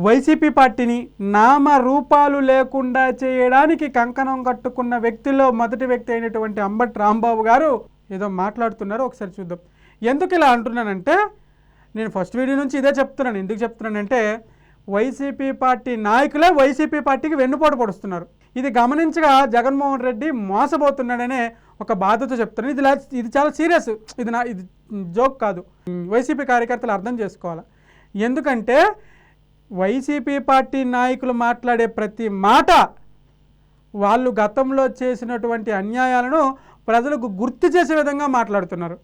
YCP పార్టీని నామరూపాలు లేకుండా చేయడానికి కంకణం కట్టుకున్న వ్యక్తిలో మొదటి వ్యక్తి అయినటువంటి అంబటి రాంబాబు గారు ఏదో మాట్లాడుతున్నారు. ఒకసారి చూద్దాం. ఎందుకు ఇలా అంటున్నానంటే, నేను ఫస్ట్ వీడియో నుంచి ఇదే చెప్తున్నాను. ఎందుకు చెప్తున్నానంటే, వైసీపీ పార్టీ నాయకులే వైసీపీ పార్టీకి వెన్నుపోటు పొడుస్తున్నారు. ఇది గమనించగా జగన్మోహన్ రెడ్డి మోసపోతున్నాడనే ఒక బాధతో చెప్తున్నాను. ఇది చాలా సీరియస్. ఇది జోక్ కాదు. వైసీపీ కార్యకర్తలు అర్థం చేసుకోవాలి. ఎందుకంటే వైసీపీ పార్టీ నాయకులు మాట్లాడే ప్రతి మాట వాళ్ళు గతంలో చేసినటువంటి అన్యాయాలను ప్రజలకు గుర్తు చేసే విధంగా మాట్లాడుతున్నారు.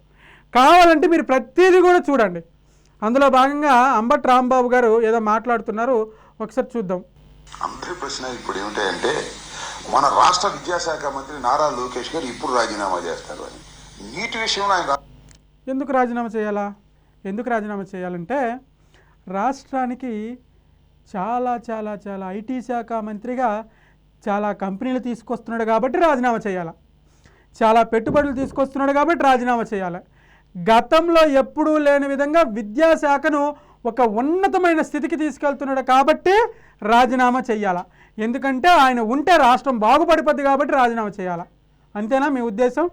కావాలంటే మీరు ప్రతిదీ కూడా చూడండి. అందులో భాగంగా అంబటి రాంబాబు గారు ఏదో మాట్లాడుతున్నారు. ఒకసారి చూద్దాం. అందరి ప్రశ్న ఇప్పుడు ఏమిటంటే, మన రాష్ట్ర విద్యాశాఖ మంత్రి నారా లోకేష్ గారు ఇప్పుడు రాజీనామా చేస్తారు అని. నీటి విషయంలో ఆయన ఎందుకు రాజీనామా చేయాలా? ఎందుకు రాజీనామా చేయాలంటే, రాష్ట్రానికి చాలా చాలా చాలా ఐటీ శాఖ మంత్రిగా చాలా కంపెనీలు తీసుకొస్తున్నాడు కాబట్టి రాజీనామా చేయాలి. చాలా పెట్టుబడులు తీసుకొస్తున్నాడు కాబట్టి రాజీనామా చేయాలి. గతంలో ఎప్పుడూ లేని విధంగా విద్యాశాఖను ఒక ఉన్నతమైన స్థితికి తీసుకెళ్తున్నాడు కాబట్టి రాజీనామా చేయాలి. ఎందుకంటే ఆయన ఉంటే రాష్ట్రం బాగుపడిపోద్ది కాబట్టి రాజీనామా చేయాలి. అంతేనా మీ ఉద్దేశం?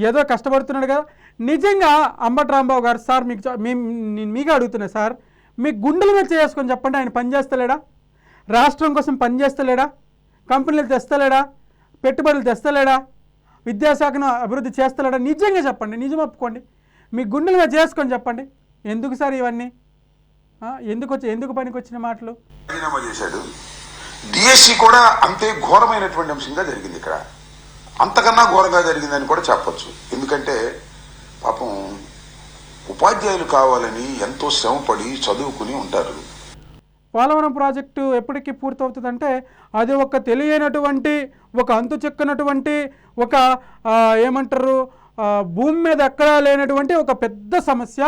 ఏదో కష్టపడుతున్నాడు కదా. నిజంగా అంబటి రాంబాబు గారు, సార్ మీకు అడుగుతున్నా సార్, మీ గుండెల మీద చేసుకొని చెప్పండి. ఆయన పనిచేస్తలేడా? రాష్ట్రం కోసం పనిచేస్తలేడా? కంపెనీలు తెస్తలేడా? పెట్టుబడులు తెస్తలేడా? విద్యాశాఖను అభివృద్ధి చేస్తలేడా? నిజంగా చెప్పండి, నిజం ఒప్పుకోండి. మీ గుండెల మీద చేసుకొని చెప్పండి. ఎందుకు సార్ ఇవన్నీ? ఎందుకు పనికి వచ్చిన మాటలు? రాజీనామా చేశాడు. డిఎస్సి కూడా అంతే ఘోరమైనటువంటి అంశంగా జరిగింది. ఇక్కడ అంతకన్నా ఘోరంగా జరిగిందని కూడా చెప్పచ్చు. ఎందుకంటే పాపం ఉపాధ్యాయులు కావాలని ఎంతో శ్రమపడి చదువుకుని ఉంటారు. పోలవరం ప్రాజెక్టు ఎప్పటికీ పూర్తవుతుందంటే అది ఒక తెలియనటువంటి, ఒక అంతు చెక్కనటువంటి, ఒక ఏమంటారు, భూమి మీద ఎక్కడా లేనటువంటి ఒక పెద్ద సమస్య.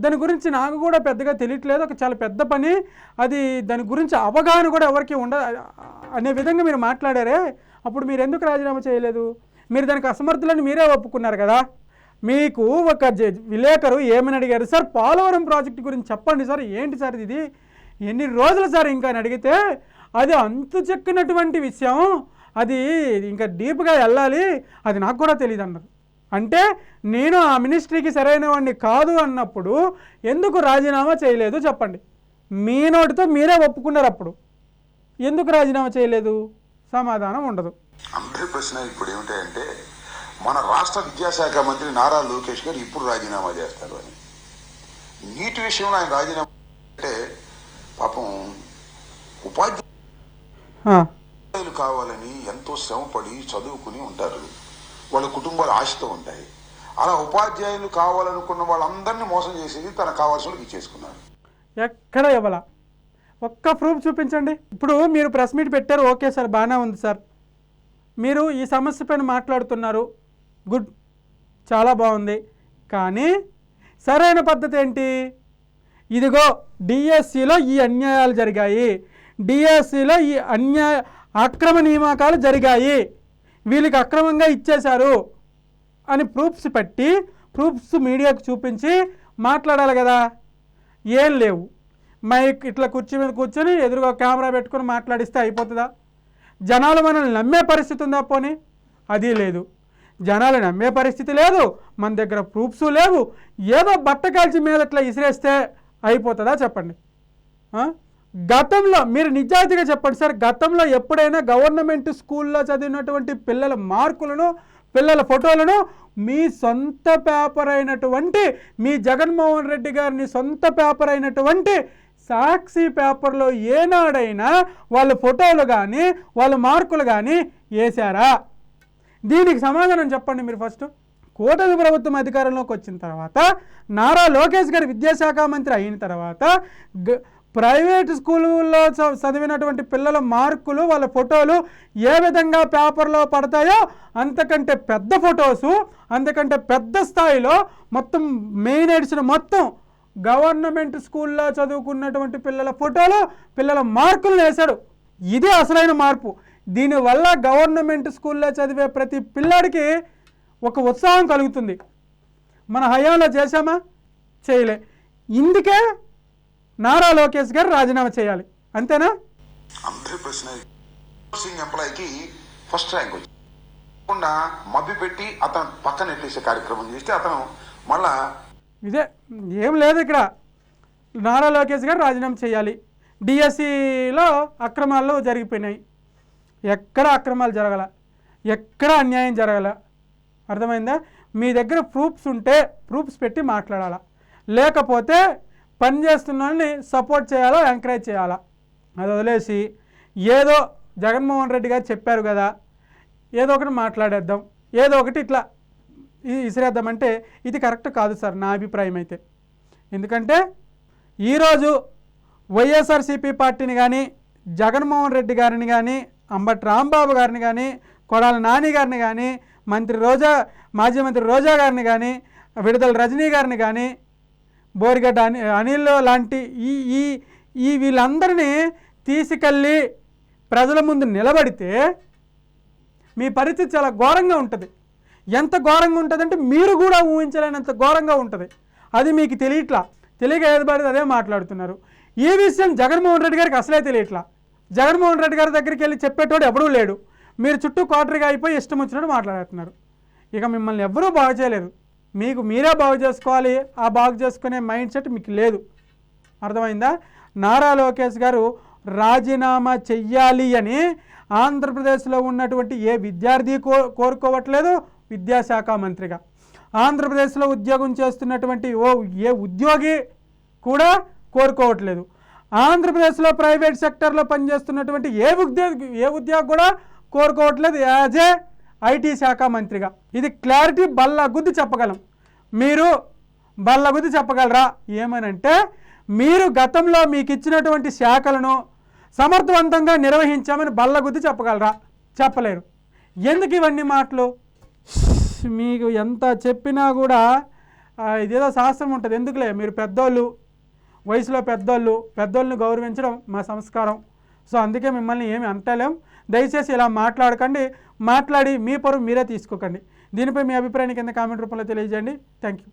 దాని గురించి నాకు కూడా పెద్దగా తెలియట్లేదు. ఒక చాలా పెద్ద పని అది. దాని గురించి అవగాహన కూడా ఎవరికి ఉండదు అనే విధంగా మీరు మాట్లాడారే. అప్పుడు మీరు ఎందుకు రాజీనామా చేయలేదు? మీరు దానికి అసమర్థులని మీరే ఒప్పుకున్నారు కదా. మీకు ఒక విలేకరు ఏమని అడిగారు, సార్ పోలవరం ప్రాజెక్టు గురించి చెప్పండి సార్, ఏంటి సార్ ఇది, ఎన్ని రోజులు సార్ ఇంకా అని అడిగితే, అది అంతు చెక్కినటువంటి విషయం, అది ఇంకా డీప్గా వెళ్ళాలి, అది నాకు కూడా తెలియదు అన్నారు. అంటే నేను ఆ మినిస్ట్రీకి సరైన వాడిని కాదు అన్నప్పుడు ఎందుకు రాజీనామా చేయలేదు చెప్పండి. మీ నోటితో మీరే ఒప్పుకున్నారు. అప్పుడు ఎందుకు రాజీనామా చేయలేదు? సమాధానం ఉండదు. అందరి ప్రశ్న ఇప్పుడు ఏమిటంటే, మన రాష్ట్ర విద్యాశాఖ మంత్రి నారా లోకేష్ గారు ఇప్పుడు రాజీనామా చేస్తారు అని. నీటి విషయంలో ఆయన రాజీనామా అంటే పాపం ఉపాధ్యాయులు కావాలని ఎంతో శ్రమపడి చదువుకుని ఉంటారు. వాళ్ళ కుటుంబాలు ఆశతో ఉంటాయి. అలా ఉపాధ్యాయులు కావాలనుకున్న వాళ్ళందరినీ మోసం చేసేది తనకు కావాల్సిన వాళ్ళకి ఇచ్చేసుకున్నారు. ఎక్కడ ఇవ్వాల? ఒక్క ప్రూఫ్ చూపించండి. ఇప్పుడు మీరు ప్రెస్ మీట్ పెట్టారు, ఓకే సార్, బాగానే ఉంది సార్, మీరు ఈ సమస్య పైన మాట్లాడుతున్నారు, గుడ్, చాలా బాగుంది. కానీ సరైన పద్ధతి ఏంటి? ఇదిగో డిఎస్సిలో ఈ అన్యాయాలు జరిగాయి, డిఎస్సిలో ఈ అక్రమ నియామకాలు జరిగాయి, వీళ్ళకి అక్రమంగా ఇచ్చేశారు అని ప్రూఫ్స్ పెట్టి, ప్రూఫ్స్ మీడియాకు చూపించి మాట్లాడాలి కదా. ఏం లేవు. మైక్ ఇట్లా కుర్చీ మీద కూర్చొని ఎదురుగా కెమెరా పెట్టుకొని మాట్లాడిస్తే అయిపోతుందా? జనాలు మనల్ని నమ్మే పరిస్థితి ఉందా? పోనీ అది లేదు. జనాలు నమ్మే పరిస్థితి లేదు, మన దగ్గర ప్రూఫ్స్ లేవు. ఏదో బట్ట కాల్చి మీద ఇట్లా ఇసిరేస్తే అయిపోతుందా చెప్పండి? గతంలో మీరు నిజాయితీగా చెప్పండి సార్, గతంలో ఎప్పుడైనా గవర్నమెంట్ స్కూల్లో చదివినటువంటి పిల్లల మార్కులను, పిల్లల ఫోటోలను మీ సొంత పేపర్ అయినటువంటి, మీ జగన్మోహన్ రెడ్డి గారిని సొంత పేపర్ అయినటువంటి సాక్షి పేపర్లో ఏనాడైనా వాళ్ళ ఫోటోలు కానీ వాళ్ళ మార్కులు కానీ వేశారా? దీనికి సమాధానం చెప్పండి మీరు. ఫస్ట్ కూటమి ప్రభుత్వం అధికారంలోకి వచ్చిన తర్వాత, నారా లోకేష్ గారి విద్యాశాఖ మంత్రి అయిన తర్వాత, ప్రైవేట్ స్కూళ్ళలో చదివినటువంటి పిల్లల మార్కులు, వాళ్ళ ఫోటోలు ఏ విధంగా పేపర్లో పడతాయో అంతకంటే పెద్ద ఫొటోసు, అంతకంటే పెద్ద స్థాయిలో మొత్తం మెయిన్ ఎడిషన్ మొత్తం గవర్నమెంట్ స్కూల్లో చదువుకున్నటువంటి పిల్లల ఫోటోలు, పిల్లల మార్కులు వేశాడు. ఇది అసలైన మార్పు. దీనివల్ల గవర్నమెంట్ స్కూల్లో చదివే ప్రతి పిల్లాడికి ఒక ఉత్సాహం కలుగుతుంది. మన హయాంలో చేశామా? చేయలే. ఇందుకే నారా లోకేష్ గారు రాజీనామా చేయాలి. అంతేనా? అందరి ప్రశ్న సింగ్ ఎంప్లాయీకి ఫస్ట్ ర్యాంక్ వచ్చింది కాకుండా మభ్య పెట్టి అతను పక్కన ఎట్లేసే కార్యక్రమం చేస్తే అతను మళ్ళా ఇదే ఏం లేదు ఇక్కడ. నారా లోకేష్ గారు రాజీనామా చేయాలి. డిఎస్సిలో అక్రమాలు జరిగిపోయినాయి. ఎక్కడ అక్రమాలు జరగల, ఎక్కడ అన్యాయం జరగల. అర్థమైందా? మీ దగ్గర ప్రూఫ్స్ ఉంటే ప్రూఫ్స్ పెట్టి మాట్లాడాలా, లేకపోతే పని చేస్తున్న సపోర్ట్ చేయాలా, ఎంకరేజ్ చేయాలా. అది వదిలేసి ఏదో జగన్మోహన్ రెడ్డి గారు చెప్పారు కదా ఏదో ఒకటి మాట్లాడేద్దాం, ఏదో ఒకటి ఇట్లా ఇసిరేద్దామంటే ఇది కరెక్ట్ కాదు సార్ నా అభిప్రాయం అయితే. ఎందుకంటే ఈరోజు వైఎస్ఆర్సీపీ పార్టీని కానీ, జగన్మోహన్ రెడ్డి గారిని కానీ, అంబటి రాంబాబు గారిని కానీ, కొడాల నాని గారిని కానీ, మాజీ మంత్రి రోజా గారిని కానీ, విడుదల రజనీ గారిని కానీ, బోరిగడ్డ అనిల్ లాంటి ఈ వీళ్ళందరినీ తీసుకెళ్ళి ప్రజల ముందు నిలబడితే మీ పరిస్థితి చాలా ఘోరంగా ఉంటుంది. ఎంత ఘోరంగా ఉంటుందంటే మీరు కూడా ఊహించలేనంత ఘోరంగా ఉంటుంది. అది మీకు తెలియక ఏది పడితే అదే మాట్లాడుతున్నారు. ఈ విషయం జగన్మోహన్ రెడ్డి గారికి అసలే తెలియట్లా. జగన్మోహన్ రెడ్డి గారి దగ్గరికి వెళ్ళి చెప్పేటోడు ఎవడూ లేడు. మీరు చుట్టూ క్వార్టర్గా అయిపోయి ఇష్టం వచ్చినట్టు మాట్లాడుతున్నారు. ఇక మిమ్మల్ని ఎవ్వరూ బాగు చేయలేరు. మీకు మీరే బాగు చేసుకోవాలి. ఆ బాగు చేసుకునే మైండ్ సెట్ మీకు లేదు. అర్థమైందా? నారా లోకేష్ గారు రాజీనామా చెయ్యాలి అని ఆంధ్రప్రదేశ్లో ఉన్నటువంటి ఏ విద్యార్థి కోరుకోవట్లేదు. విద్యాశాఖ మంత్రిగా ఆంధ్రప్రదేశ్లో ఉద్యోగం చేస్తున్నటువంటి ఏ ఉద్యోగి కూడా కోరుకోవట్లేదు. ఆంధ్రప్రదేశ్లో ప్రైవేట్ సెక్టర్లో పనిచేస్తున్నటువంటి ఏ ఉద్యోగి కూడా కోరుకోవట్లేదు యాజ్ ఏ ఐటీ శాఖ మంత్రిగా. ఇది క్లారిటీ బల్లగుద్ది చెప్పగలం. మీరు బల్లగుద్ది చెప్పగలరా? ఏమనంటే మీరు గతంలో మీకు ఇచ్చినటువంటి శాఖలను సమర్థవంతంగా నిర్వహించామని బల్లగుద్ది చెప్పగలరా? చెప్పలేరు. ఎందుకు ఇవన్నీ మాటలు? మీకు ఎంత చెప్పినా కూడా ఇదేదో శాస్త్రం ఉంటుంది. ఎందుకులే, మీరు పెద్దోళ్ళు, వయసులో పెద్దోళ్ళని గౌరవించడం మా సంస్కారం. సో అందుకే మిమ్మల్ని ఏమి అంటలేం. దయచేసి ఇలా మాట్లాడకండి. మాట్లాడి మీ పరువు మీరే తీసుకోకండి. దీనిపై మీ అభిప్రాయాన్ని కింద కామెంట్ రూపంలో తెలియజేయండి. Thank you.